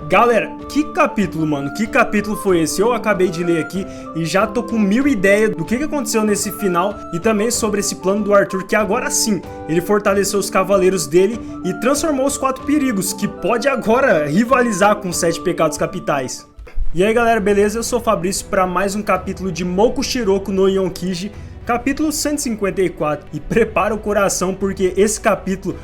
Galera, que capítulo, mano, que capítulo foi esse? Eu acabei de ler aqui e já tô com 1000 ideias do que aconteceu nesse final e também sobre esse plano do Arthur, que agora sim, ele fortaleceu os cavaleiros dele e transformou os 4 perigos, que pode agora rivalizar com os 7 pecados capitais. E aí galera, beleza? Eu sou o Fabrício para mais um capítulo de Mouko Shiroku no Yonkiji, capítulo 154, e prepara o coração porque esse capítulo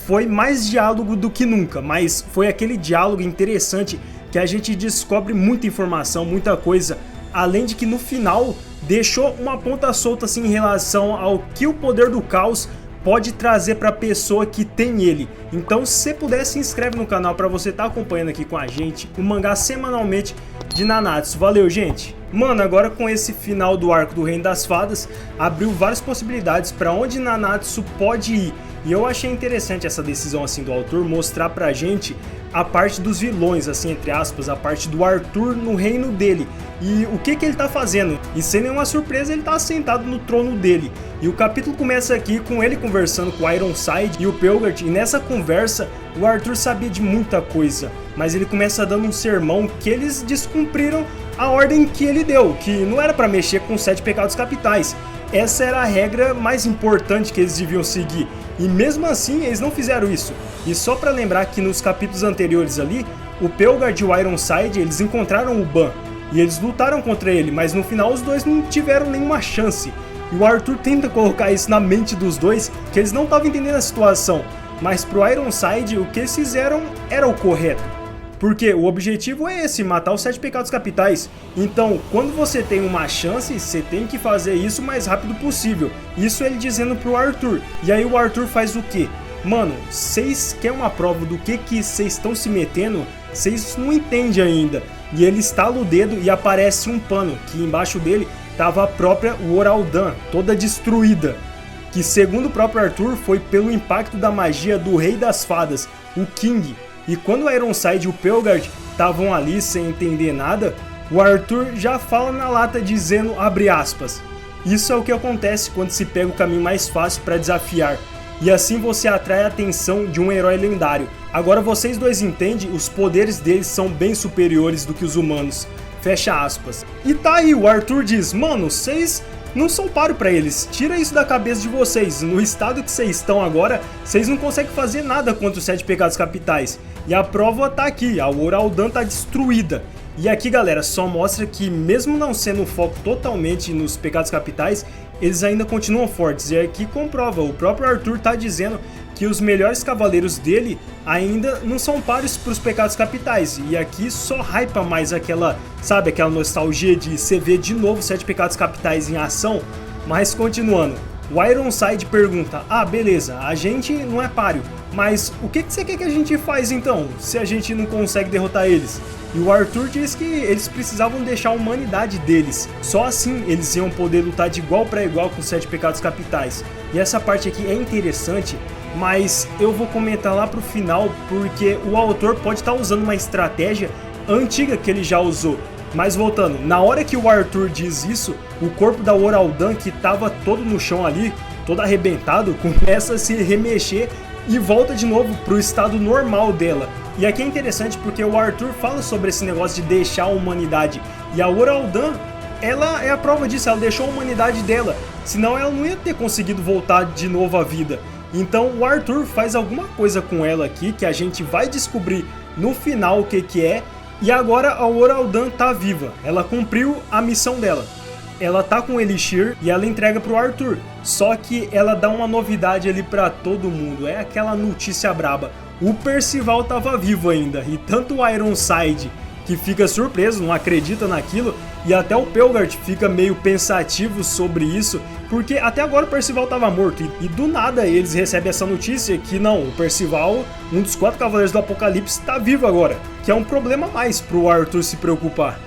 foi mais diálogo do que nunca, mas foi aquele diálogo interessante que a gente descobre muita informação, muita coisa, além de que no final deixou uma ponta solta assim em relação ao que o poder do caos pode trazer para a pessoa que tem ele. Então se você puder, se inscreve no canal para você estar acompanhando aqui com a gente o mangá semanalmente de Nanatsu. Valeu, gente! Mano, agora com esse final do arco do Reino das Fadas, abriu várias possibilidades para onde Nanatsu pode ir. E eu achei interessante essa decisão assim do autor mostrar pra gente a parte dos vilões, assim, entre aspas, a parte do Arthur no reino dele. E o que ele tá fazendo. E sem nenhuma surpresa, ele tá sentado no trono dele. E o capítulo começa aqui com ele conversando com o Ironside e o Pelgart. E nessa conversa, o Arthur sabia de muita coisa, mas ele começa dando um sermão que eles descumpriram a ordem que ele deu, que não era pra mexer com os 7 pecados capitais. Essa era a regra mais importante que eles deviam seguir. E mesmo assim eles não fizeram isso. E só para lembrar que nos capítulos anteriores ali, o Pelgart e o Ironside, eles encontraram o Ban e eles lutaram contra ele, mas no final os dois não tiveram nenhuma chance. E o Arthur tenta colocar isso na mente dos dois, que eles não estavam entendendo a situação, mas pro Ironside o que eles fizeram era o correto. Porque o objetivo é esse, matar os 7 pecados capitais. Então, quando você tem uma chance, você tem que fazer isso o mais rápido possível. Isso ele dizendo pro Arthur. E aí o Arthur faz o quê? Mano, vocês querem uma prova do que vocês estão se metendo? Vocês não entendem ainda. E ele estala o dedo e aparece um pano, que embaixo dele tava a própria Woraldan, toda destruída. Que segundo o próprio Arthur, foi pelo impacto da magia do Rei das Fadas, o King. E quando o Ironside e o Pelgart estavam ali sem entender nada, o Arthur já fala na lata dizendo, abre aspas, isso é o que acontece quando se pega o caminho mais fácil para desafiar, e assim você atrai a atenção de um herói lendário. Agora vocês dois entendem, os poderes deles são bem superiores do que os humanos, fecha aspas. E tá aí, o Arthur diz, mano, vocês não são páreo pra eles, tira isso da cabeça de vocês, no estado que vocês estão agora, vocês não conseguem fazer nada contra os 7 pecados capitais. E a prova tá aqui, a Woraldan tá destruída. E aqui galera, só mostra que mesmo não sendo o foco totalmente nos pecados capitais, eles ainda continuam fortes. E aqui comprova, o próprio Arthur tá dizendo que os melhores cavaleiros dele ainda não são páreos para os pecados capitais. E aqui só hypa mais aquela, sabe, aquela nostalgia de você ver de novo 7 pecados capitais em ação. Mas continuando, o Ironside pergunta, ah beleza, a gente não é páreo, mas o que você quer que a gente faz então, se a gente não consegue derrotar eles? E o Arthur diz que eles precisavam deixar a humanidade deles, só assim eles iam poder lutar de igual para igual com os 7 pecados capitais. E essa parte aqui é interessante, mas eu vou comentar lá pro final, porque o autor pode estar usando uma estratégia antiga que ele já usou. Mas voltando, na hora que o Arthur diz isso, o corpo da Woraldan, que estava todo no chão ali, todo arrebentado, começa a se remexer e volta de novo pro estado normal dela. E aqui é interessante porque o Arthur fala sobre esse negócio de deixar a humanidade. E a Woraldan, ela é a prova disso, ela deixou a humanidade dela. Senão ela não ia ter conseguido voltar de novo à vida. Então o Arthur faz alguma coisa com ela aqui, que a gente vai descobrir no final o que é. E agora a Woraldan tá viva, ela cumpriu a missão dela. Ela tá com o Elixir e ela entrega pro Arthur. Só que ela dá uma novidade ali pra todo mundo, é aquela notícia braba. O Percival tava vivo ainda, e tanto o Ironside, que fica surpreso, não acredita naquilo, e até o Pelgart fica meio pensativo sobre isso, porque até agora o Percival tava morto, e do nada eles recebem essa notícia que não, o Percival, um dos 4 cavaleiros do Apocalipse, tá vivo agora, que é um problema a mais pro Arthur se preocupar.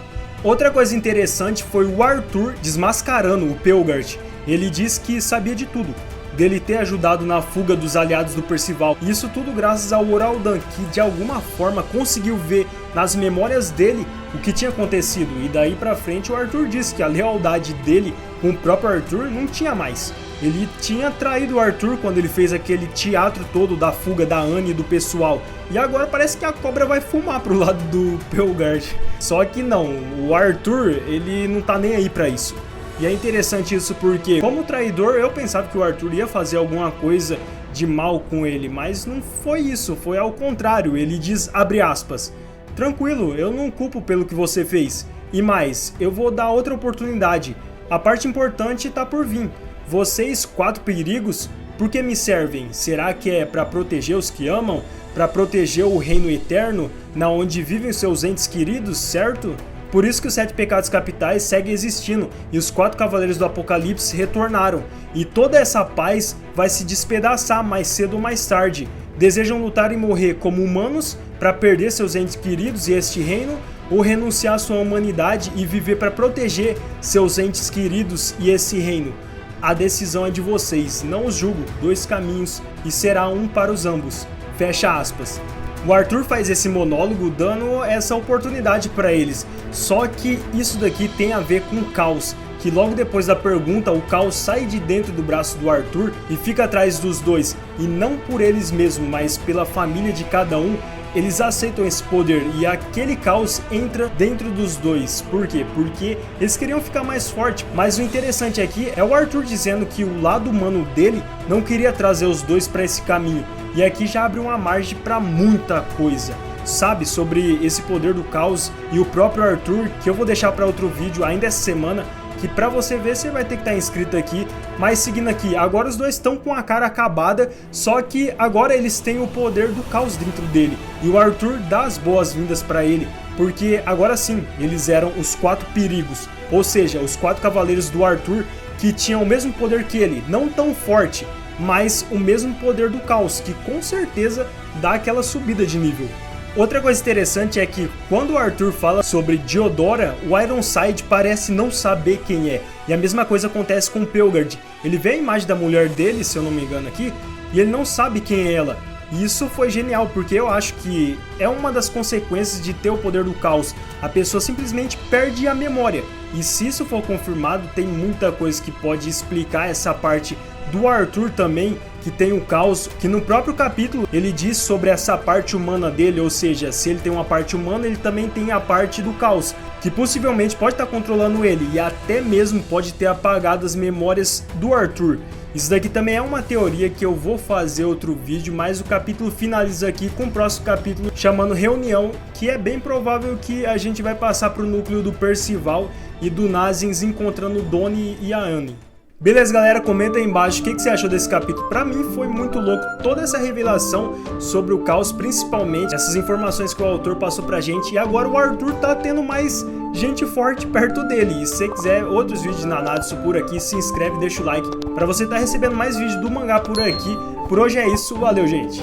Outra coisa interessante foi o Arthur desmascarando o Pelgart. Ele diz que sabia de tudo, dele ter ajudado na fuga dos aliados do Percival. Isso tudo graças ao Woraldan, que de alguma forma conseguiu ver nas memórias dele o que tinha acontecido. E daí pra frente o Arthur disse que a lealdade dele com o próprio Arthur não tinha mais. ele tinha traído o Arthur quando ele fez aquele teatro todo da fuga da Anne e do pessoal. E agora parece que a cobra vai fumar pro lado do Pelgard. Só que não, o Arthur, ele não tá nem aí pra isso. E é interessante isso porque, como traidor, eu pensava que o Arthur ia fazer alguma coisa de mal com ele, mas não foi isso, foi ao contrário. Ele diz, abre aspas, tranquilo, eu não culpo pelo que você fez. E mais, eu vou dar outra oportunidade. A parte importante tá por vir. Vocês, 4 perigos, por que me servem? Será que é para proteger os que amam? Para proteger o reino eterno, na onde vivem seus entes queridos, certo? Por isso que os 7 pecados capitais seguem existindo e os 4 cavaleiros do Apocalipse retornaram. E toda essa paz vai se despedaçar mais cedo ou mais tarde. Desejam lutar e morrer como humanos para perder seus entes queridos e este reino, ou renunciar à sua humanidade e viver para proteger seus entes queridos e esse reino. A decisão é de vocês, não os julgo, 2 caminhos e será um para os ambos. Fecha aspas. O Arthur faz esse monólogo dando essa oportunidade para eles, só que isso daqui tem a ver com o Caos, que logo depois da pergunta o Caos sai de dentro do braço do Arthur e fica atrás dos dois, e não por eles mesmos, mas pela família de cada um. Eles aceitam esse poder e aquele Caos entra dentro dos dois. Por quê? Porque eles queriam ficar mais forte. Mas o interessante aqui é o Arthur dizendo que o lado humano dele não queria trazer os dois para esse caminho. E aqui já abre uma margem para muita coisa, sabe? Sobre esse poder do Caos e o próprio Arthur, que eu vou deixar para outro vídeo ainda essa semana. Que pra você ver, você vai ter que estar inscrito aqui. Mas seguindo aqui, agora os dois estão com a cara acabada, só que agora eles têm o poder do Caos dentro dele. E o Arthur dá as boas-vindas pra ele, porque agora sim, eles eram os 4 perigos. Ou seja, os 4 cavaleiros do Arthur que tinham o mesmo poder que ele, não tão forte, mas o mesmo poder do Caos, que com certeza dá aquela subida de nível. Outra coisa interessante é que quando o Arthur fala sobre Diodora, o Ironside parece não saber quem é. E a mesma coisa acontece com o Pelgard. Ele vê a imagem da mulher dele, se eu não me engano aqui, e ele não sabe quem é ela. E isso foi genial, porque eu acho que é uma das consequências de ter o poder do Caos. A pessoa simplesmente perde a memória. E se isso for confirmado, tem muita coisa que pode explicar essa parte do Arthur também, que tem o Caos, que no próprio capítulo ele diz sobre essa parte humana dele, ou seja, se ele tem uma parte humana, ele também tem a parte do Caos, que possivelmente pode estar controlando ele e até mesmo pode ter apagado as memórias do Arthur. Isso daqui também é uma teoria que eu vou fazer outro vídeo, mas o capítulo finaliza aqui com o próximo capítulo chamando Reunião, que é bem provável que a gente vai passar para o núcleo do Percival e do Nazin encontrando o Donnie e a Anne. Beleza, galera? Comenta aí embaixo o que você achou desse capítulo. Pra mim foi muito louco toda essa revelação sobre o Caos, principalmente essas informações que o autor passou pra gente. E agora o Arthur tá tendo mais gente forte perto dele. E se você quiser outros vídeos de Nanatsu por aqui, se inscreve e deixa o like pra você estar recebendo mais vídeos do mangá por aqui. Por hoje é isso, valeu, gente!